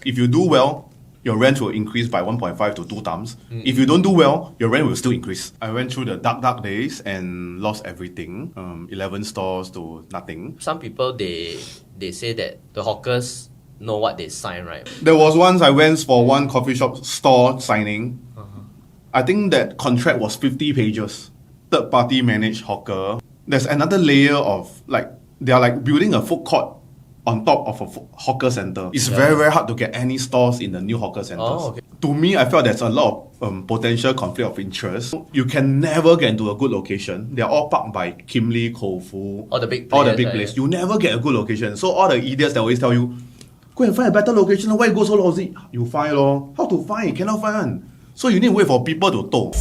If you do well, your rent will increase by 1.5 to 2 times. If you don't do well, your rent will still increase. I went through the dark days and lost everything. 11 stores to nothing. Some people, they say that the hawkers know what they sign, right? There was once I went for one coffee shop store signing. I think that contract was 50 pages. Third party managed hawker. There's another layer of they are building a food court on top of a hawker center. It's very hard to get any stores in the new hawker centers. Oh, okay. To me, I felt there's a lot of potential conflict of interest. You can never get into a good location. They're all parked by Kim Lee, Kofu, All the big places. You never get a good location. So all the idiots that always tell you, go and find a better location. Why you go so lousy? You find lor. How to find? Cannot find one. So you need to wait for people to tow.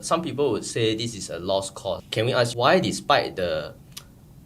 Some people would say this is a lost cause. Can we ask why, despite the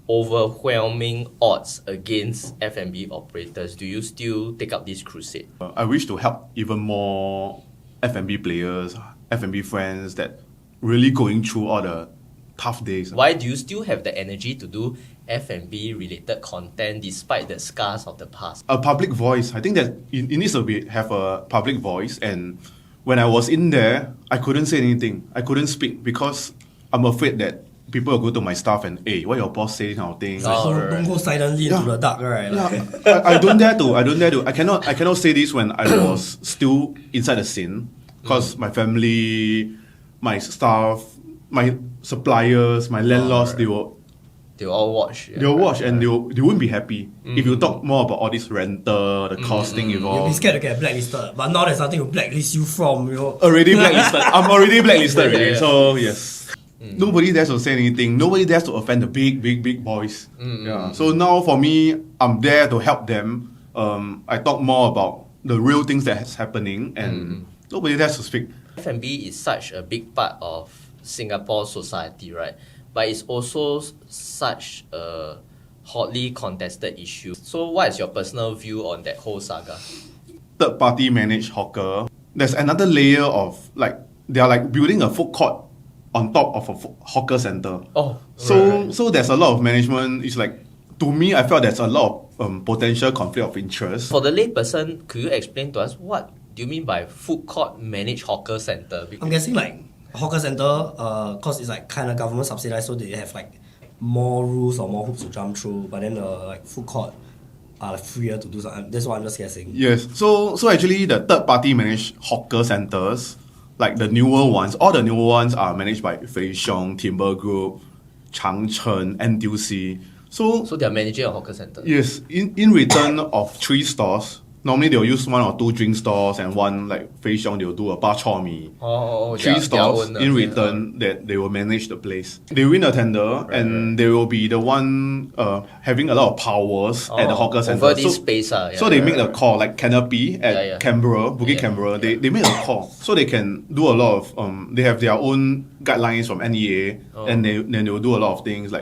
overwhelming odds against F&B operators, do you still take up this crusade? I wish to help even more F&B players, F&B friends that really going through all the tough days. Why do you still have the energy to do F&B related content despite the scars of the past? A public voice. I think that it needs to have a public voice. And when I was in there, I couldn't say anything. I couldn't speak because I'm afraid that people will go to my staff and, hey, what your boss say, kind of thing. Don't go silently into the dark, right? Yeah. I don't dare to. I cannot say this when I was still inside the scene because my family, my staff, my suppliers, my landlords, they will all watch. They'll watch and they won't be happy if you talk more about all this rental, the costing involved. You'll be scared to get blacklisted, but now there's nothing to blacklist you from. Already blacklisted. I'm already blacklisted already. So yes, nobody dares to say anything. Nobody dares to offend the big boys. Yeah. So now for me, I'm there to help them. I talk more about the real things that's happening, and nobody dares to speak. F&B is such a big part of Singapore society, right? But it's also such a hotly contested issue. So what is your personal view on that whole saga? Third party managed hawker. There's another layer of they are building a food court on top of a hawker center. Oh, so there's a lot of management. It's to me, I felt there's a lot of potential conflict of interest. For the layperson, could you explain to us what do you mean by food court managed hawker center? I'm guessing hawker center, cause it's kind of government subsidized, so they have more rules or more hoops to jump through. But then food court are freer to do something. That's what I'm just guessing. Yes. So actually, the third party managed hawker centers, the newer ones, all the newer ones are managed by Fei Xiong, Timber Group, Changcheng, NTUC. So they are managing a hawker center. Yes. In return of 3 stores. Normally they'll use 1 or 2 drink stores and one Fei Xiong, they'll do a bak chor mee. 3 stores in return that they will manage the place. They win a tender and they will be the one having a lot of powers at the hawker center. Over this space. So they make a call Canopy at Canberra, Bukit Canberra. They make a call. So they can do a lot of, they have their own guidelines from NEA and then they will do a lot of things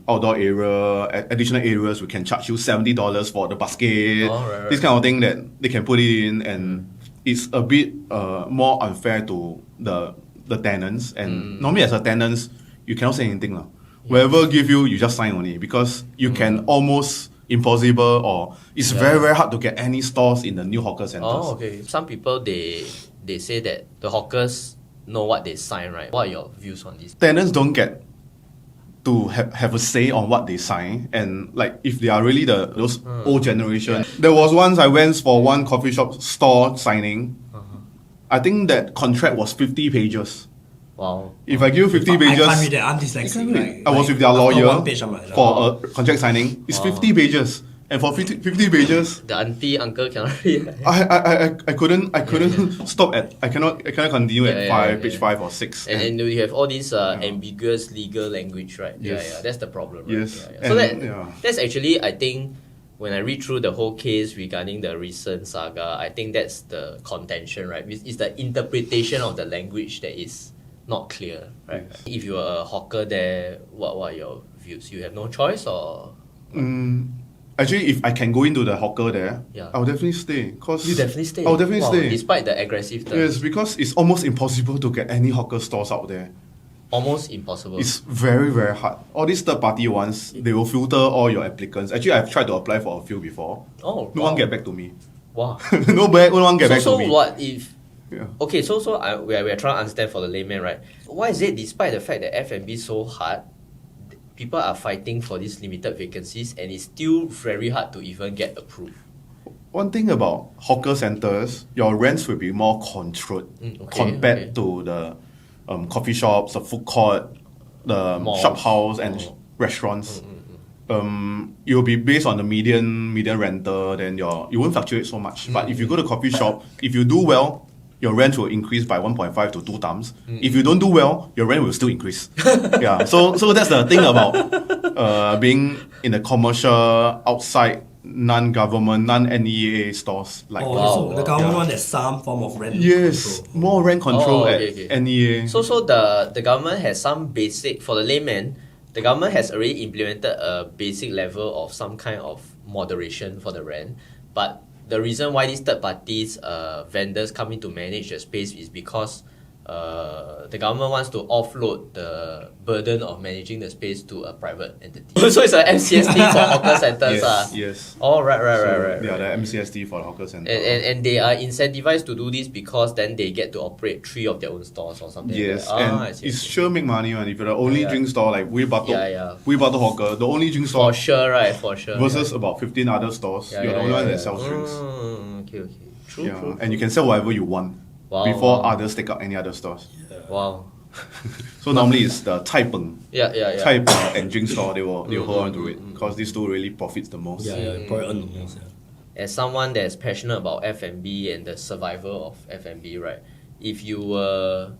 outdoor area, additional areas, we can charge you $70 for the basket. This kind of thing that they can put it in, and it's a bit more unfair to the tenants. And normally as a tenants, you cannot say anything. Wherever give you just sign only because you can almost impossible or it's very hard to get any stores in the new hawker centers. Oh, okay. Some people, they say that the hawkers know what they sign, right? What are your views on this? Tenants don't get to have a say on what they sign, and if they are really those old generation. There was once I went for one coffee shop store signing. I think that contract was 50 pages. Wow. If I give you 50 pages, I can't read that. I'm dyslexic. I was with their lawyer page, for a contract signing. It's 50 pages. And for 50 pages, the auntie, uncle cannot read. I couldn't stop I cannot continue at page 5 or 6. And you have all these ambiguous legal language, right? Yes. Yeah, that's the problem, right? Yes. So that's actually, I think, when I read through the whole case regarding the recent saga, I think that's the contention, right? It's the interpretation of the language that is not clear, right? Yes. If you are a hawker there, what are your views? You have no choice or? Actually, if I can go into the hawker there, I'll definitely stay. You definitely stay? I'll definitely stay. Despite the aggressive terms? Yes, because it's almost impossible to get any hawker stores out there. almost impossible. It's very, very hard. All these third-party ones, they will filter all your applicants. Actually, I've tried to apply for a few before. Oh, No one get back to me. Wow. No one get back So to me. what if? Yeah. Okay, we are trying to understand for the layman, right? Why is it, despite the fact that F&B is so hard, people are fighting for these limited vacancies, and it's still very hard to even get approved? One thing about hawker centers, your rents will be more controlled compared to the coffee shops, the food court, the Malls. shop house and restaurants. It will be based on the median rental, then you won't fluctuate so much. But if you go to coffee shop, if you do well, your rent will increase by 1.5 to 2 times. If you don't do well, your rent will still increase. Yeah. So that's the thing about being in a commercial outside non-government, non-NEA stores. Like so the government one has some form of rent yes, control. more rent control at NEA. So the government has some basic, for the layman, the government has already implemented a basic level of some kind of moderation for the rent. But the reason why these third parties, vendors come in to manage the space is because the government wants to offload the burden of managing the space to a private entity. So it's an MCSD for hawker centers. Yes. Oh, right. Yeah, the MCSD for the hawker center. And they are incentivized to do this because then they get to operate 3 of their own stores or something. Yes, like that. and I see. it's sure make money, man. If you're the only drink store like We Batok Hawker, the only drink store For sure, right? For sure. versus about 15 other stores, you're the only one that sells drinks. Okay. True. And you can sell whatever you want before others take up any other stores. Wow. So normally it's the Cai Peng, Yeah. Cai Peng and drink store. They will hold on to it because these two really profits the most. Probably earn the most. As someone that's passionate about F&B and the survival of F&B, right? If you were,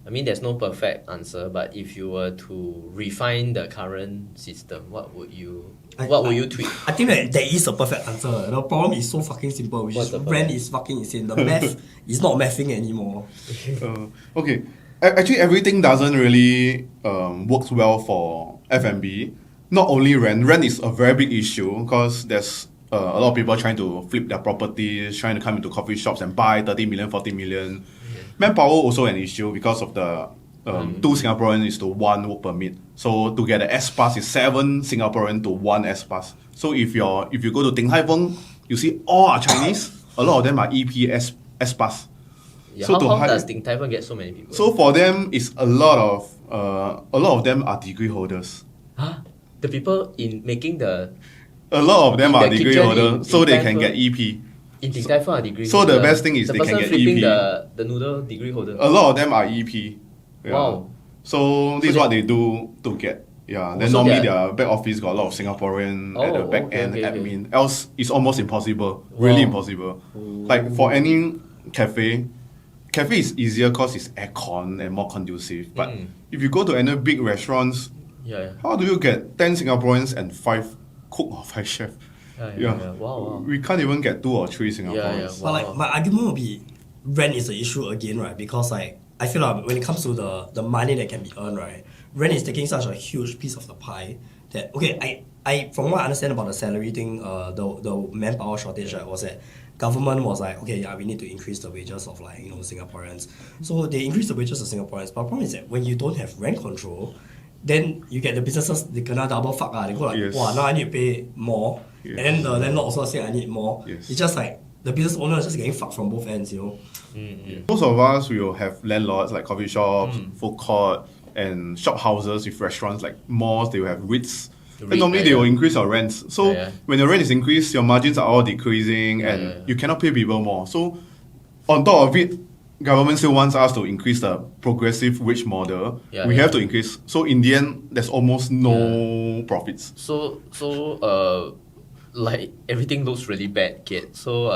I mean, there's no perfect answer, but if you were to refine the current system, what would you tweak? I think that there is a perfect answer. The problem is so fucking simple, which is rent is fucking insane. The math is not mathing anymore. Okay. Actually, everything doesn't really works well for F&B. Not only rent. Rent is a very big issue because there's a lot of people trying to flip their properties, trying to come into coffee shops and buy 30 million, 40 million. Manpower also an issue because of the 2 Singaporean is to 1 work permit. So to get an S pass is 7 Singaporean to 1 S pass. So if you go to Din Tai Fung, you see all are Chinese. A lot of them are EPS S pass. Yeah, So how does Din Tai Fung get so many people? So for them, it's a lot of them are degree holders. Huh? The people in making the A lot of them In are the degree kitchen holders, in so Din they Tai can Fung? get EP. in Din Tai Fung are degree So the holder. best thing is the they can person get flipping EP. the noodle degree holder. A lot of them are EP. Yeah. Wow. So this is what they do to get. Yeah. Then so normally they their back office got a lot of Singaporean at the back end okay. admin. Else it's almost impossible. Really impossible. Like for any cafe is easier because it's aircon and more conducive. But if you go to any big restaurants, how do you get 10 Singaporeans and 5 cook or 5 chef? Yeah. Wow. We can't even get 2 or 3 Singaporeans. But like my argument would be rent is an issue again, right? Because like I feel like when it comes to the money that can be earned, right, rent is taking such a huge piece of the pie that I from what I understand about the salary thing, the manpower shortage, right, was that government was like, okay, we need to increase the wages of like, Singaporeans. So they increase the wages of Singaporeans. But the problem is that when you don't have rent control, then you get the businesses, they kena double fuck. They go like, wow, now I need to pay more. Yes. And then the landlord also saying I need more. Yes. It's just like the business owner is just getting fucked from both ends, Most of us will have landlords like coffee shops, food court, and shop houses with restaurants like malls. They will have REITs. And normally they will increase your rents. So when your rent is increased, your margins are all decreasing and you cannot pay people more. So on top of it, government still wants us to increase the progressive wage model. We have to increase. So in the end, there's almost no profits. So like everything looks really bad, Keat. So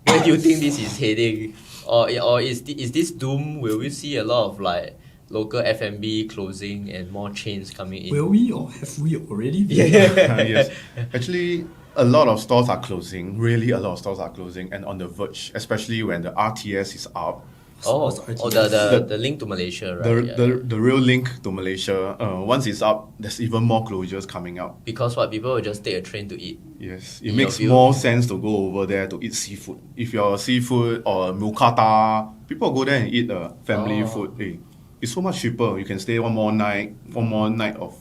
where do you think this is heading? Or is this doom? Will we see a lot of like local F&B closing and more chains coming in? Will we or have we already? Yes. Actually, a lot of stores are closing. Really, a lot of stores are closing and on the verge, especially when the RTS is up. The link to Malaysia, right? The real link to Malaysia. Once it's up, there's even more closures coming up. Because what, people will just take a train to eat. Yes, it makes more sense to go over there to eat seafood. If you're seafood or mookata, people go there and eat family food. it's so much cheaper. You can stay one more night of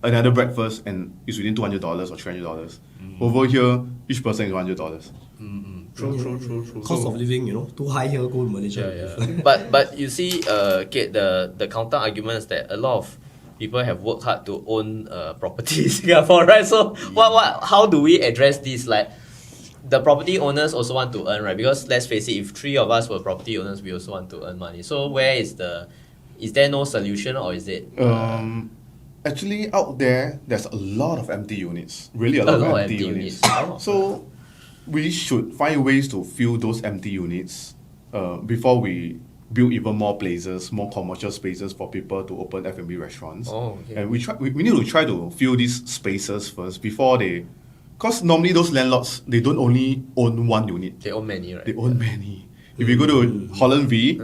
another breakfast, and it's within $200 or $300. Over here, each person is $100. True. Cost of living, too high here, go to Malaysia. But you see, Keat, the counter argument is that a lot of people have worked hard to own property in Singapore, right? So how do we address this? Like, the property owners also want to earn, right? Because let's face it, if 3 of us were property owners, we also want to earn money. So is there no solution, or is it? Actually, out there's a lot of empty units. Really a lot of empty units. So we should find ways to fill those empty units before we build even more places, more commercial spaces for people to open F&B restaurants. And we need to try to fill these spaces first before they... Because normally those landlords, they don't only own one unit. They own many, right? They own many. If you go to Holland V,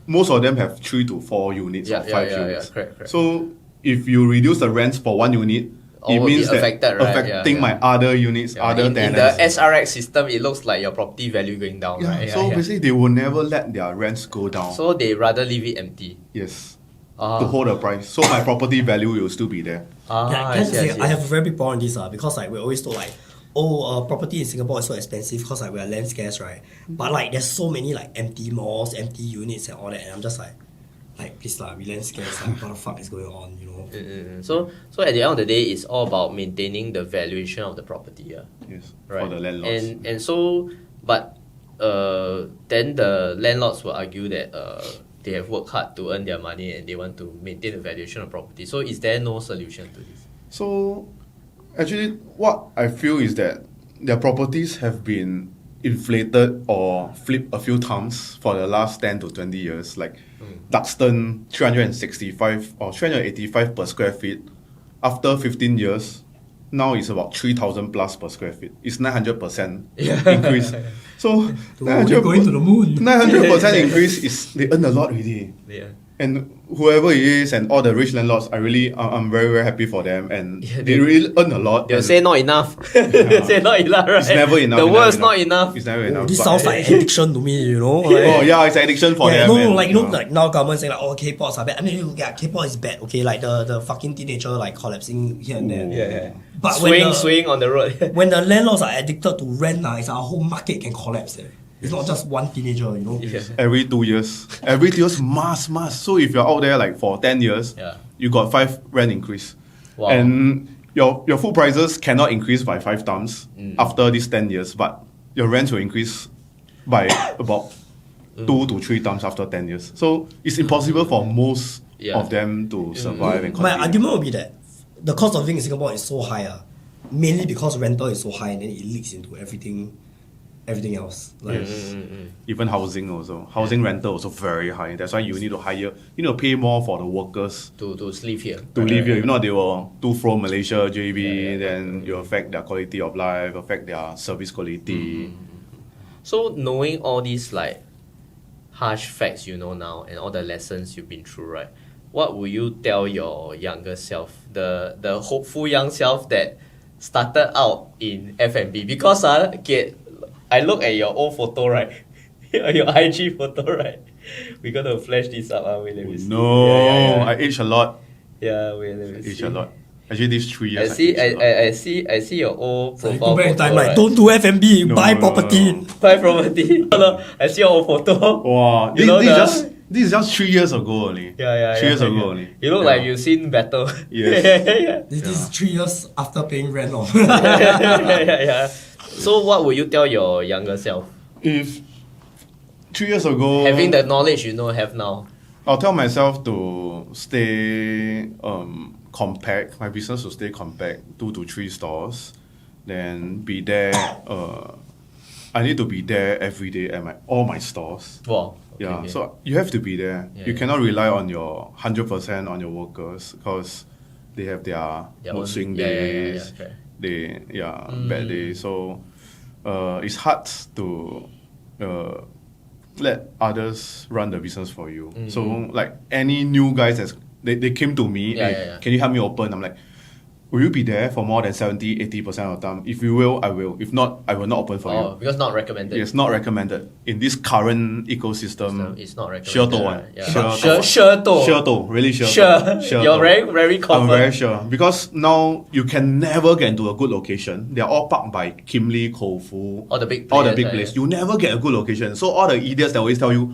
most of them have 3 to 4 units or 5 units. Correct. So if you reduce the rents for one unit, it means that affecting my other units, other tenants. In the SRX system, it looks like your property value going down, right? So basically, they will never let their rents go down. So they rather leave it empty. Yes. To hold the price. So my property value will still be there. I have a very big problem on this because we're always told property in Singapore is so expensive because we are land scarce, right? But there's so many empty malls, empty units and all that, and I'm just please we land scarce, what the fuck is going on, So at the end of the day, it's all about maintaining the valuation of the property, Yes, right? for the landlords. And so, but then the landlords will argue that they have worked hard to earn their money and they want to maintain the valuation of property. So is there no solution to this? So actually, what I feel is that their properties have been inflated or flipped a few times for the last 10 to 20 years. Like Duxton, 365 or 385 per square feet. After 15 years, now it's about 3,000 plus per square feet. It's 900% increase. So we're going to the moon. 900% increase they earn a lot already. Yeah. And whoever it is and all the rich landlords, I'm very, very happy for them, and they really earn a lot. They'll say not enough. They'll say not enough, right? It's never enough. The word's not enough. It's never enough. This sounds like addiction to me, it's addiction for them. Like now government saying K-pops are bad. I mean, K-pop is bad. Okay, like the fucking teenager collapsing here and there. Yeah. But swing on the road. When the landlords are addicted to rent, it's our whole market can collapse. It's not just one teenager, Yeah. Every 2 years. Every 2 years, must. So if you're out there for 10 years, you got 5 rent increase. Wow. And your food prices cannot increase by 5 times after these 10 years, but your rents will increase by about 2 to 3 times after 10 years. So it's impossible for most of them to survive and continue. My argument would be that the cost of living in Singapore is so high, mainly because rental is so high and then it leaks into everything else. Even housing also. Housing rental also very high. That's why you need to pay more for the workers to live here. Live here. If not, they will from Malaysia, JB, then you affect their quality of life, affect their service quality. So knowing all these harsh facts now and all the lessons you've been through, right? What would you tell your younger self, the hopeful young self that started out in F&B? Because I look at your old photo, right? Your IG photo, right? We're gonna flash this up. Wait, let me see. I aged a lot. Yeah, wait, let me see. Aged a lot. Actually, these 3 years. I see your old profile. Go back in time, right? Don't do F&B, buy property. Buy property. I see your old photo. Wow, this is just 3 years ago only. 3 years ago only. You look like you've seen better. Yes. This is 3 years after paying rent off. Yeah. So what would you tell your younger self? If 3 years ago, having the knowledge have now, I'll tell myself to stay compact. My business will stay compact, 2 to 3 stores. Then be there. I need to be there every day at all my stores. Wow. Okay. So you have to be there. You cannot rely on your 100% on your workers because they have their mood swing days. Bad days. So it's hard to let others run the business for you. So any new guys they came to me, can you help me open? I'm like, will you be there for more than 70-80% of the time? If you will, I will. If not, I will not open for you. Because not recommended. It's not recommended. In this current ecosystem, It's not recommended. sure to one. Right? Yeah. Sure to. Really sure. Sure. You're very, very I'm confident. very sure. Because now you can never get into a good location. They're all parked by Kim Lee, Koufu. All the big All the players, big right? places. You never get a good location. So all the idiots that always tell you,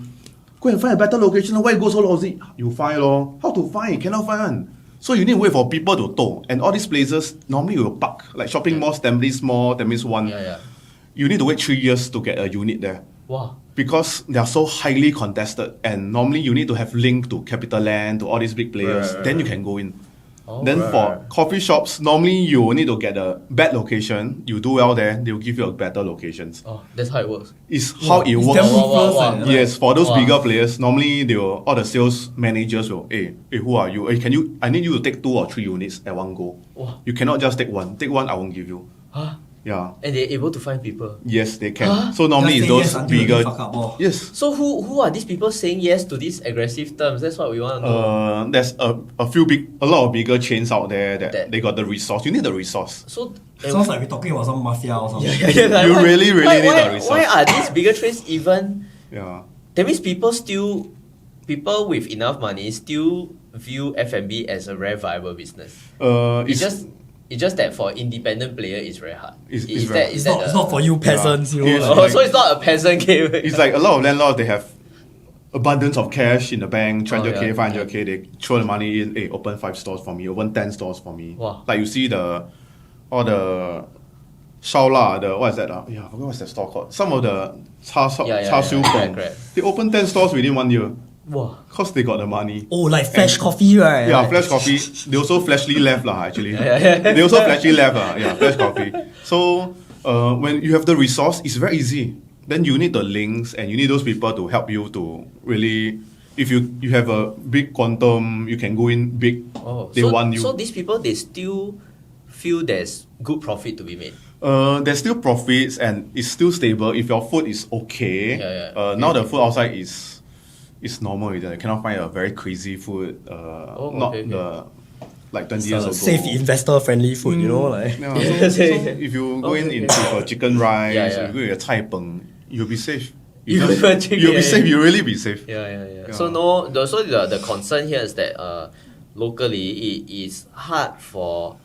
go and find a better location. Why you go so lousy? You find lor. How to find? Cannot find. So you need to wait for people to tow. And all these places, normally you will park. Like shopping malls, Tampines Mall, Tampines 1. Yeah. You need to wait 3 years to get a unit there. Wow. Because they are so highly contested. And normally you need to have link to CapitaLand, to all these big players. Right. Then you can go in. Oh, Then right. for coffee shops, normally you will need to get a bad location. You do well there, they will give you a better locations. Oh, that's how it works. It's how it It's works. damn Wow. ruthless, eh. Yes, for those Wow. bigger players, normally they will, all the sales managers will, hey, who are you? Hey, I need you to take 2 or 3 units at one go. Wow. You cannot just take one. Take one, I won't give you. Huh? Yeah. And they're able to find people. Yes, they can. Huh? So normally Just it's say those yes until bigger. they fuck up, oh. Yes. So who are these people saying yes to these aggressive terms? That's what we want to know. There's a lot of bigger chains out there that they got the resource. You need the resource. So Sounds like we're talking about some mafia or something. like, You really need why, the resource. Why are these bigger trades even? Yeah. That means people with enough money still view F&B as a very viable business. It's just that for independent player, it's very hard. It's Is very that hard. is It's that not for you peasants, you know. Yes. like- Oh, so it's not a peasant game. It's like a lot of landlords, they have abundance of cash in the bank, 300k, yeah. 500k, they throw the money in, hey, open 5 stores for me, open 10 stores for me. Wow. Like you see all the Shaola, what is that? Yeah, I forgot what's that store called. Some of the Char Siu Peng, correct. they open 10 stores within 1 year. Wow. Because they got the money. Oh, like Flash Coffee, right? Yeah, Like- Flash Coffee. They also flashly left lah, actually. Yeah. They also flashly left lah. Yeah, Flash Coffee. So when you have the resource, it's very easy. Then you need the links and you need those people to help you to really. If you have a big quantum, you can go in big. Oh, They want you. So these people, they still feel there's good profit to be made. There's still profits and it's still stable if your food is okay. Yeah. Now the food outside is normal already. You cannot find a very crazy food. Not okay. the like 20 It's years ago. safe investor friendly food, you know, like. Yeah, so if you go in Okay. into a chicken rice, Yeah. you go in a cai peng, you'll be safe. You'll be safe. You'll really be safe. Yeah. Yeah. So the concern here is that locally it is hard for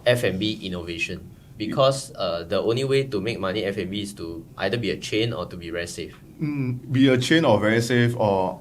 F&B innovation because the only way to make money F&B is to either be a chain or to be very safe. Be a chain or very safe or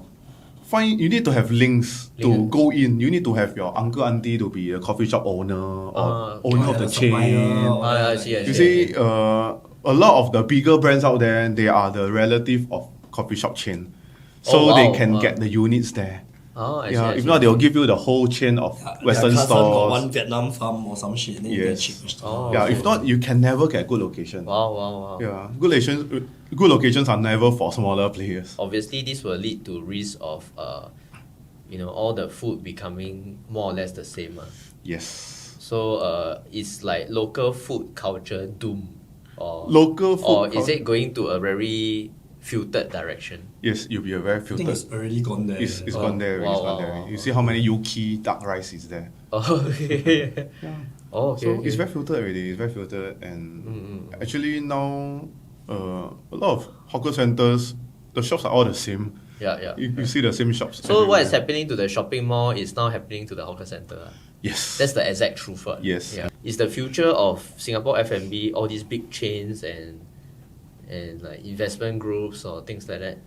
you need to have links to Link. go in. You need to have your uncle auntie to be a coffee shop owner or owner of the supplier chain. or- I see. You see, a lot of the bigger brands out there, they are the relative of coffee shop chain. So Oh, wow. they can get the units there. Oh, I see. Yeah, I if see. not, they'll give you the whole chain of Western Their cousin got stores. one Vietnam farm or some shit, then you get Yes. cheap stuff. Oh. Yeah, Okay. if not, you can never get good location. Wow. Yeah, good locations are never for smaller players. Obviously, this will lead to risk of all the food becoming more or less the same. Yes. So it's like local food culture doom, or Local food. or is it going to a very filtered direction? Yes, you'll be a very I think filtered. it's already gone there. It's Oh, gone there. wow, It's gone wow, there. wow, You wow. see how many Yuki dark rice is there. Oh, okay. Oh, okay. So okay. it's very filtered already. It's very filtered, and actually now a lot of hawker centers, the shops are all the same. Yeah. You see the same shops. So what is everywhere. happening to the shopping mall is now happening to the hawker center. Yes. That's the exact truth. Right? Yes. Yeah. Is the future of Singapore F&B all these big chains and like investment groups or things like that?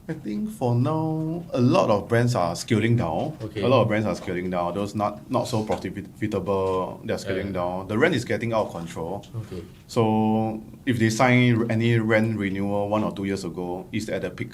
I think for now, a lot of brands are scaling down. Okay. A lot of brands are scaling down. Those not so profitable, they're scaling down. The rent is getting out of control. Okay. So if they sign any rent renewal 1 or 2 years ago, it's at the peak.